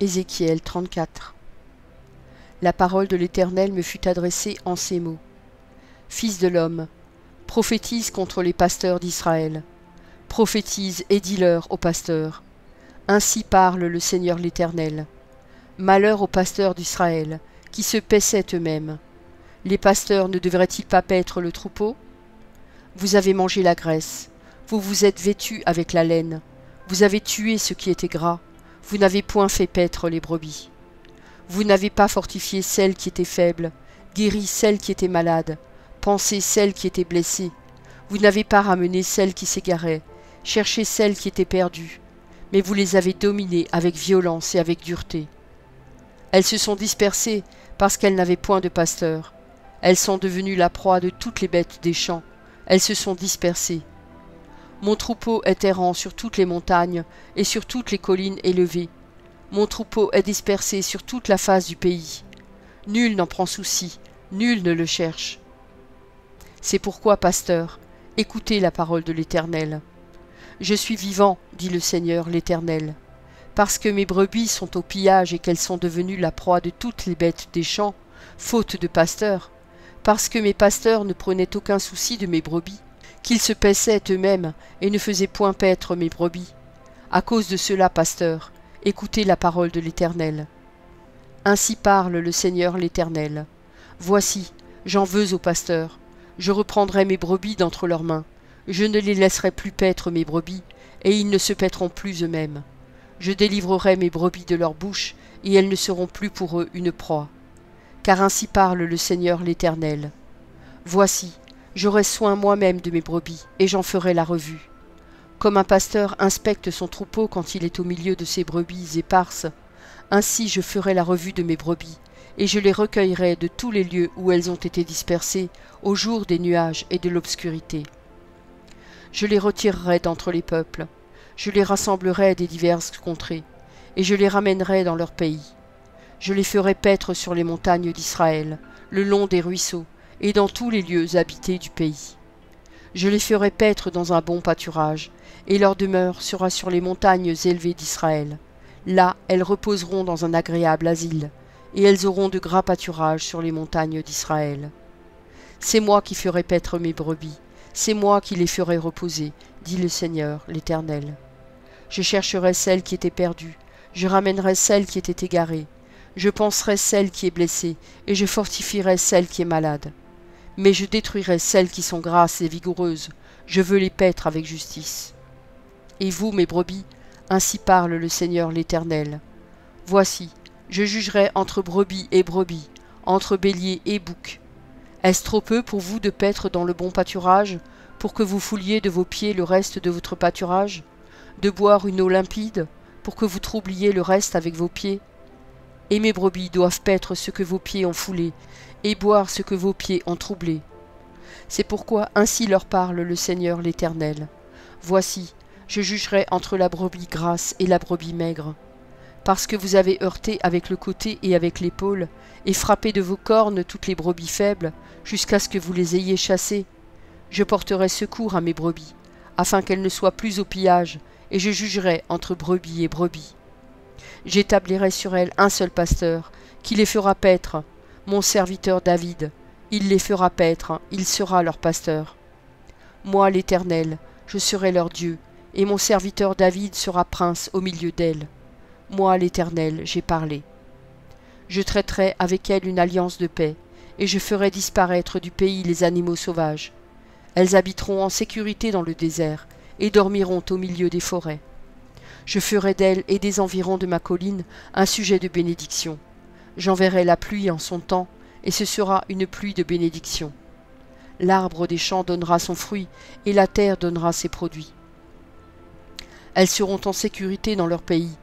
Ézéchiel 34. La parole de l'Éternel me fut adressée en ces mots. Fils de l'homme, prophétise contre les pasteurs d'Israël. Prophétise et dis-leur aux pasteurs. Ainsi parle le Seigneur l'Éternel. Malheur aux pasteurs d'Israël, qui se paissaient eux-mêmes. Les pasteurs ne devraient-ils pas paître le troupeau? Vous avez mangé la graisse, vous vous êtes vêtus avec la laine, vous avez tué ce qui était gras, vous n'avez point fait paître les brebis. Vous n'avez pas fortifié celles qui étaient faibles, guéri celles qui étaient malades, pansé celles qui étaient blessées. Vous n'avez pas ramené celles qui s'égaraient, cherché celles qui étaient perdues, mais vous les avez dominées avec violence et avec dureté. Elles se sont dispersées parce qu'elles n'avaient point de pasteur. Elles sont devenues la proie de toutes les bêtes des champs. Elles se sont dispersées. Mon troupeau est errant sur toutes les montagnes et sur toutes les collines élevées. Mon troupeau est dispersé sur toute la face du pays. Nul n'en prend souci, nul ne le cherche. C'est pourquoi, pasteur, écoutez la parole de l'Éternel. Je suis vivant, dit le Seigneur l'Éternel, parce que mes brebis sont au pillage et qu'elles sont devenues la proie de toutes les bêtes des champs, faute de pasteurs, parce que mes pasteurs ne prenaient aucun souci de mes brebis, qu'ils se paissaient eux-mêmes et ne faisaient point paître mes brebis. À cause de cela, pasteur, écoutez la parole de l'Éternel. Ainsi parle le Seigneur l'Éternel. Voici, j'en veux aux pasteurs. Je reprendrai mes brebis d'entre leurs mains. Je ne les laisserai plus paître mes brebis, et ils ne se paîtront plus eux-mêmes. Je délivrerai mes brebis de leur bouche, et elles ne seront plus pour eux une proie. Car ainsi parle le Seigneur l'Éternel. Voici, j'aurai soin moi-même de mes brebis, et j'en ferai la revue. Comme un pasteur inspecte son troupeau quand il est au milieu de ses brebis éparses, ainsi je ferai la revue de mes brebis, et je les recueillerai de tous les lieux où elles ont été dispersées au jour des nuages et de l'obscurité. Je les retirerai d'entre les peuples, je les rassemblerai des diverses contrées, et je les ramènerai dans leur pays. Je les ferai paître sur les montagnes d'Israël, le long des ruisseaux, et dans tous les lieux habités du pays. Je les ferai paître dans un bon pâturage, et leur demeure sera sur les montagnes élevées d'Israël. Là, elles reposeront dans un agréable asile, et elles auront de gras pâturages sur les montagnes d'Israël. C'est moi qui ferai paître mes brebis, c'est moi qui les ferai reposer, dit le Seigneur l'Éternel. Je chercherai celle qui était perdue, je ramènerai celle qui était égarée, je panserai celle qui est blessée, et je fortifierai celle qui est malade. Mais je détruirai celles qui sont grasses et vigoureuses, je veux les paître avec justice. Et vous, mes brebis, ainsi parle le Seigneur l'Éternel. Voici, je jugerai entre brebis, entre béliers et boucs. Est-ce trop peu pour vous de paître dans le bon pâturage, pour que vous fouliez de vos pieds le reste de votre pâturage, de boire une eau limpide, pour que vous troubliez le reste avec vos pieds? Et mes brebis doivent paître ce que vos pieds ont foulé, et boire ce que vos pieds ont troublé. C'est pourquoi ainsi leur parle le Seigneur l'Éternel. Voici, je jugerai entre la brebis grasse et la brebis maigre. Parce que vous avez heurté avec le côté et avec l'épaule, et frappé de vos cornes toutes les brebis faibles, jusqu'à ce que vous les ayez chassées, je porterai secours à mes brebis, afin qu'elles ne soient plus au pillage, et je jugerai entre brebis et brebis. J'établirai sur elles un seul pasteur, qui les fera paître, mon serviteur David. Il les fera paître, il sera leur pasteur. Moi, l'Éternel, je serai leur Dieu, et mon serviteur David sera prince au milieu d'elles. Moi, l'Éternel, j'ai parlé. Je traiterai avec elles une alliance de paix, et je ferai disparaître du pays les animaux sauvages. Elles habiteront en sécurité dans le désert, et dormiront au milieu des forêts. Je ferai d'elles et des environs de ma colline un sujet de bénédiction. J'enverrai la pluie en son temps, et ce sera une pluie de bénédiction. L'arbre des champs donnera son fruit, et la terre donnera ses produits. Elles seront en sécurité dans leur pays,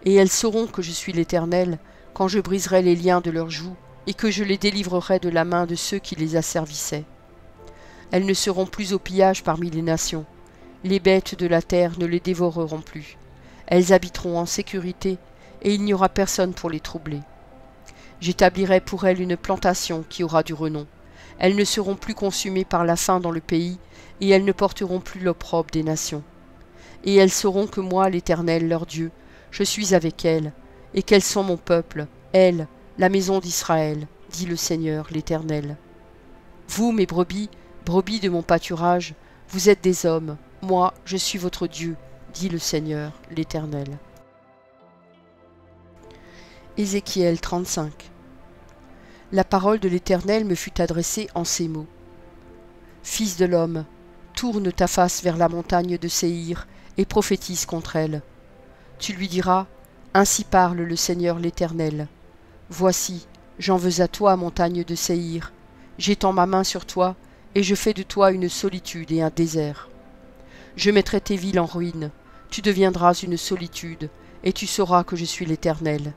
et elles sauront que je suis l'Éternel, quand je briserai les liens de leurs joues, et que je les délivrerai de la main de ceux qui les asservissaient. Elles ne seront plus au pillage parmi les nations. Les bêtes de la terre ne les dévoreront plus. Elles habiteront en sécurité, et il n'y aura personne pour les troubler. J'établirai pour elles une plantation qui aura du renom. Elles ne seront plus consumées par la faim dans le pays, et elles ne porteront plus l'opprobre des nations. Et elles sauront que moi, l'Éternel, leur Dieu, je suis avec elles, et qu'elles sont mon peuple, elles, la maison d'Israël, dit le Seigneur l'Éternel. Vous, mes brebis, brebis de mon pâturage, vous êtes des hommes, moi, je suis votre Dieu, dit le Seigneur l'Éternel. Ézéchiel 35. La parole de l'Éternel me fut adressée en ces mots. Fils de l'homme, tourne ta face vers la montagne de Séhir et prophétise contre elle. Tu lui diras, ainsi parle le Seigneur l'Éternel. Voici, j'en veux à toi, montagne de Séhir. J'étends ma main sur toi, et je fais de toi une solitude et un désert. Je mettrai tes villes en ruine, tu deviendras une solitude, et tu sauras que je suis l'Éternel.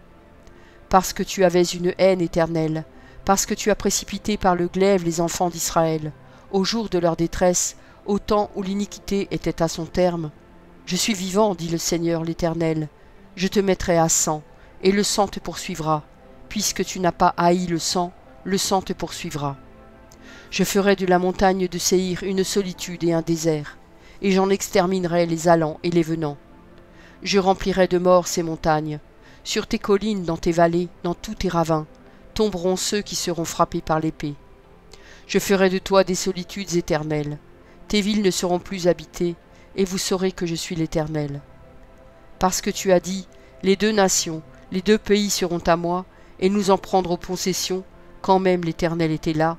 Parce que tu avais une haine éternelle, parce que tu as précipité par le glaive les enfants d'Israël, au jour de leur détresse, au temps où l'iniquité était à son terme. Je suis vivant, dit le Seigneur l'Éternel, je te mettrai à sang, et le sang te poursuivra. Puisque tu n'as pas haï le sang te poursuivra. Je ferai de la montagne de Séhir une solitude et un désert, et j'en exterminerai les allants et les venants. Je remplirai de mort ces montagnes. Sur tes collines, dans tes vallées, dans tous tes ravins, tomberont ceux qui seront frappés par l'épée. Je ferai de toi des solitudes éternelles. Tes villes ne seront plus habitées, et vous saurez que je suis l'Éternel. Parce que tu as dit, les deux nations, les deux pays seront à moi, et nous en prendrons possession, quand même l'Éternel était là.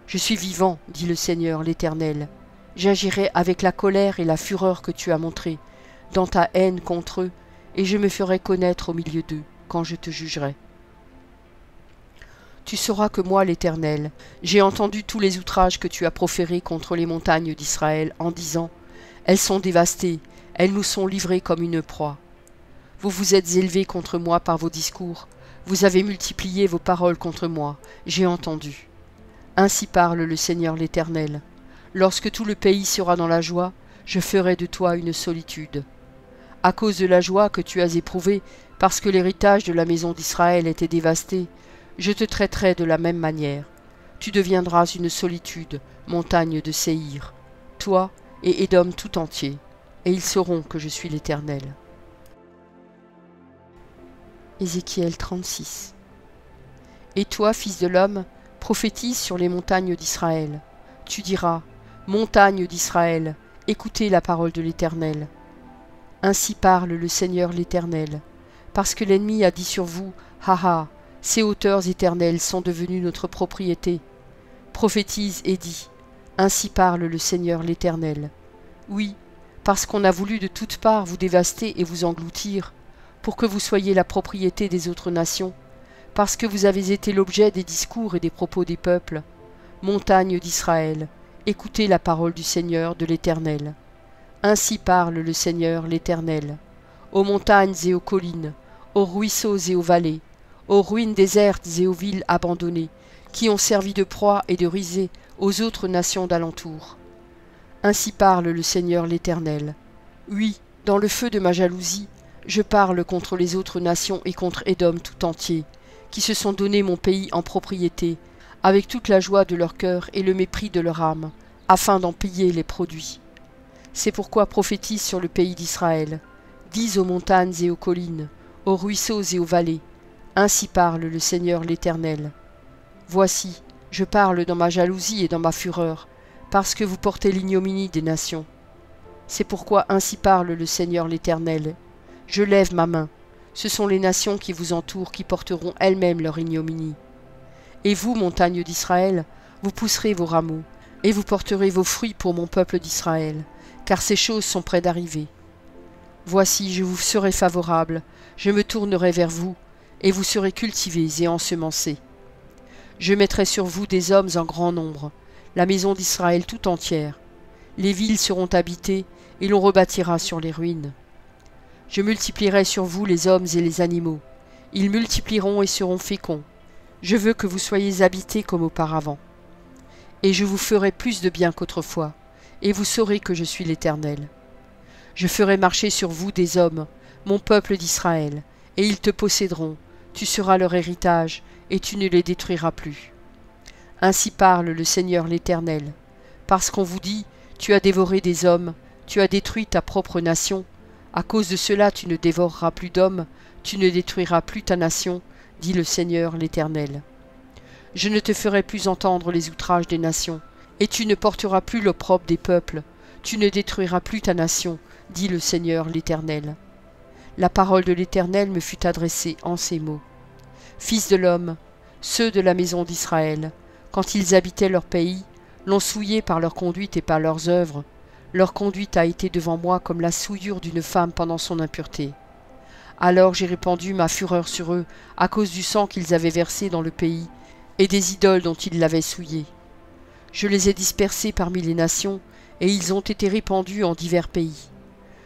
Je suis vivant, dit le Seigneur l'Éternel. J'agirai avec la colère et la fureur que tu as montrées, dans ta haine contre eux, et je me ferai connaître au milieu d'eux, quand je te jugerai. Tu sauras que moi, l'Éternel, j'ai entendu tous les outrages que tu as proférés contre les montagnes d'Israël, en disant, « Elles sont dévastées, elles nous sont livrées comme une proie. » Vous vous êtes élevés contre moi par vos discours, vous avez multiplié vos paroles contre moi, j'ai entendu. Ainsi parle le Seigneur l'Éternel. Lorsque tout le pays sera dans la joie, je ferai de toi une solitude. À cause de la joie que tu as éprouvée, parce que l'héritage de la maison d'Israël était dévasté, je te traiterai de la même manière. Tu deviendras une solitude, montagne de Séhir, toi et Édom tout entier, et ils sauront que je suis l'Éternel. Ézéchiel 36. Et toi, fils de l'homme, prophétise sur les montagnes d'Israël. Tu diras, montagnes d'Israël, écoutez la parole de l'Éternel. Ainsi parle le Seigneur l'Éternel, parce que l'ennemi a dit sur vous, ha ha, ces hauteurs éternelles sont devenues notre propriété. Prophétise et dis, ainsi parle le Seigneur l'Éternel. Oui, parce qu'on a voulu de toutes parts vous dévaster et vous engloutir, pour que vous soyez la propriété des autres nations, parce que vous avez été l'objet des discours et des propos des peuples. Montagnes d'Israël, écoutez la parole du Seigneur de l'Éternel. Ainsi parle le Seigneur l'Éternel. Aux montagnes et aux collines, aux ruisseaux et aux vallées, aux ruines désertes et aux villes abandonnées, qui ont servi de proie et de risée aux autres nations d'alentour. Ainsi parle le Seigneur l'Éternel. Oui, dans le feu de ma jalousie, je parle contre les autres nations et contre Édom tout entier, qui se sont donné mon pays en propriété, avec toute la joie de leur cœur et le mépris de leur âme, afin d'en payer les produits. C'est pourquoi prophétise sur le pays d'Israël. Dis aux montagnes et aux collines, aux ruisseaux et aux vallées, ainsi parle le Seigneur l'Éternel. Voici, je parle dans ma jalousie et dans ma fureur, parce que vous portez l'ignominie des nations. C'est pourquoi ainsi parle le Seigneur l'Éternel. Je lève ma main, ce sont les nations qui vous entourent qui porteront elles-mêmes leur ignominie. Et vous, montagnes d'Israël, vous pousserez vos rameaux, et vous porterez vos fruits pour mon peuple d'Israël, car ces choses sont près d'arriver. Voici, je vous serai favorable, je me tournerai vers vous, et vous serez cultivés et ensemencés. Je mettrai sur vous des hommes en grand nombre, la maison d'Israël tout entière. Les villes seront habitées, et l'on rebâtira sur les ruines. Je multiplierai sur vous les hommes et les animaux. Ils multiplieront et seront féconds. Je veux que vous soyez habités comme auparavant. Et je vous ferai plus de bien qu'autrefois, et vous saurez que je suis l'Éternel. Je ferai marcher sur vous des hommes, mon peuple d'Israël, et ils te posséderont, tu seras leur héritage, et tu ne les détruiras plus. Ainsi parle le Seigneur l'Éternel, parce qu'on vous dit, tu as dévoré des hommes, tu as détruit ta propre nation, À cause de cela, tu ne dévoreras plus d'hommes, tu ne détruiras plus ta nation, dit le Seigneur l'Éternel. Je ne te ferai plus entendre les outrages des nations, et tu ne porteras plus l'opprobre des peuples, tu ne détruiras plus ta nation, dit le Seigneur l'Éternel. La parole de l'Éternel me fut adressée en ces mots. Fils de l'homme, ceux de la maison d'Israël, quand ils habitaient leur pays, l'ont souillé par leur conduite et par leurs œuvres. Leur conduite a été devant moi comme la souillure d'une femme pendant son impureté. Alors j'ai répandu ma fureur sur eux à cause du sang qu'ils avaient versé dans le pays et des idoles dont ils l'avaient souillé. Je les ai dispersés parmi les nations et ils ont été répandus en divers pays.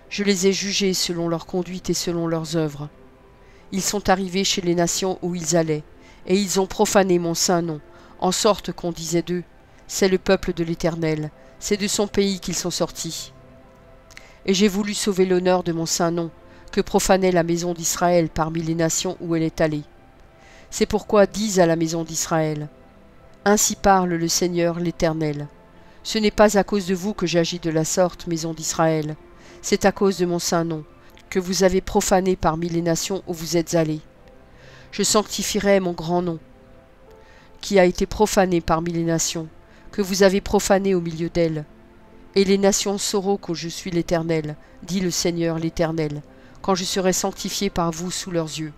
Je les ai jugés selon leur conduite et selon leurs œuvres. Ils sont arrivés chez les nations où ils allaient, et ils ont profané mon saint nom, en sorte qu'on disait d'eux, c'est le peuple de l'Éternel, c'est de son pays qu'ils sont sortis. Et j'ai voulu sauver l'honneur de mon saint nom, que profanait la maison d'Israël parmi les nations où elle est allée. C'est pourquoi dis à la maison d'Israël, ainsi parle le Seigneur l'Éternel. Ce n'est pas à cause de vous que j'agis de la sorte, maison d'Israël, c'est à cause de mon saint nom, que vous avez profané parmi les nations où vous êtes allés. Je sanctifierai mon grand nom, qui a été profané parmi les nations, que vous avez profané au milieu d'elles. Et les nations sauront que je suis l'Éternel, dit le Seigneur l'Éternel, quand je serai sanctifié par vous sous leurs yeux.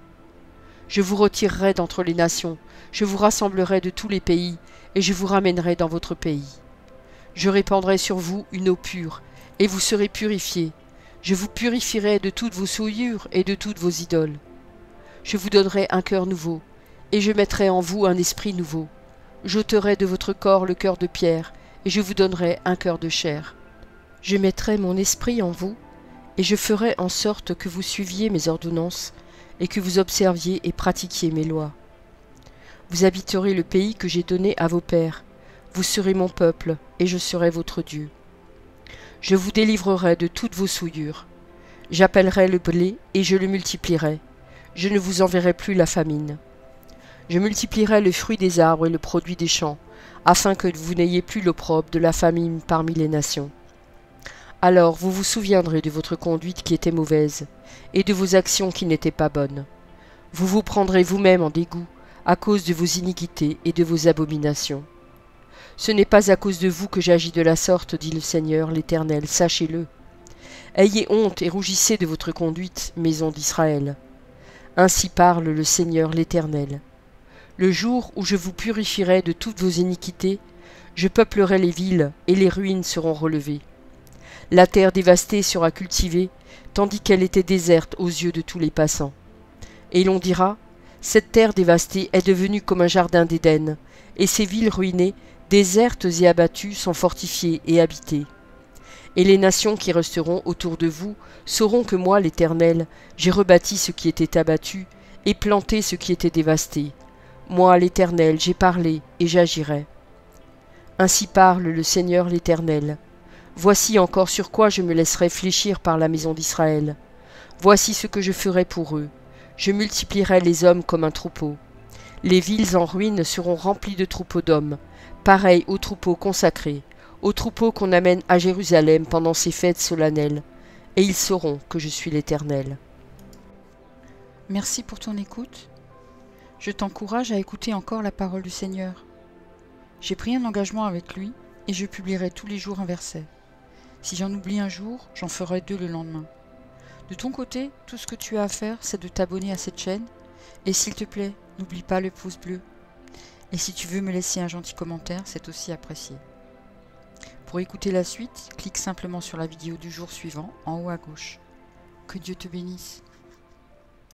Je vous retirerai d'entre les nations, je vous rassemblerai de tous les pays, et je vous ramènerai dans votre pays. Je répandrai sur vous une eau pure, et vous serez purifiés. Je vous purifierai de toutes vos souillures et de toutes vos idoles. Je vous donnerai un cœur nouveau, et je mettrai en vous un esprit nouveau. J'ôterai de votre corps le cœur de pierre, et je vous donnerai un cœur de chair. Je mettrai mon esprit en vous, et je ferai en sorte que vous suiviez mes ordonnances, et que vous observiez et pratiquiez mes lois. Vous habiterez le pays que j'ai donné à vos pères. Vous serez mon peuple, et je serai votre Dieu. Je vous délivrerai de toutes vos souillures. J'appellerai le blé, et je le multiplierai. Je ne vous enverrai plus la famine. Je multiplierai le fruit des arbres et le produit des champs, afin que vous n'ayez plus l'opprobre de la famine parmi les nations. Alors vous vous souviendrez de votre conduite qui était mauvaise, et de vos actions qui n'étaient pas bonnes. Vous vous prendrez vous-même en dégoût, à cause de vos iniquités et de vos abominations. Ce n'est pas à cause de vous que j'agis de la sorte, dit le Seigneur l'Éternel, sachez-le. Ayez honte et rougissez de votre conduite, maison d'Israël. Ainsi parle le Seigneur l'Éternel. Le jour où je vous purifierai de toutes vos iniquités, je peuplerai les villes, et les ruines seront relevées. La terre dévastée sera cultivée, tandis qu'elle était déserte aux yeux de tous les passants. Et l'on dira, cette terre dévastée est devenue comme un jardin d'Éden, et ces villes ruinées, désertes et abattues, sont fortifiées et habitées. Et les nations qui resteront autour de vous sauront que moi, l'Éternel, j'ai rebâti ce qui était abattu, et planté ce qui était dévasté. Moi, l'Éternel, j'ai parlé, et j'agirai. Ainsi parle le Seigneur l'Éternel. Voici encore sur quoi je me laisserai fléchir par la maison d'Israël. Voici ce que je ferai pour eux. Je multiplierai les hommes comme un troupeau. Les villes en ruine seront remplies de troupeaux d'hommes, pareils aux troupeaux consacrés, aux troupeaux qu'on amène à Jérusalem pendant ces fêtes solennelles, et ils sauront que je suis l'Éternel. Merci pour ton écoute. Je t'encourage à écouter encore la parole du Seigneur. J'ai pris un engagement avec lui et je publierai tous les jours un verset. Si j'en oublie un jour, j'en ferai 2 le lendemain. De ton côté, tout ce que tu as à faire, c'est de t'abonner à cette chaîne. Et s'il te plaît, n'oublie pas le pouce bleu. Et si tu veux me laisser un gentil commentaire, c'est aussi apprécié. Pour écouter la suite, clique simplement sur la vidéo du jour suivant, en haut à gauche. Que Dieu te bénisse.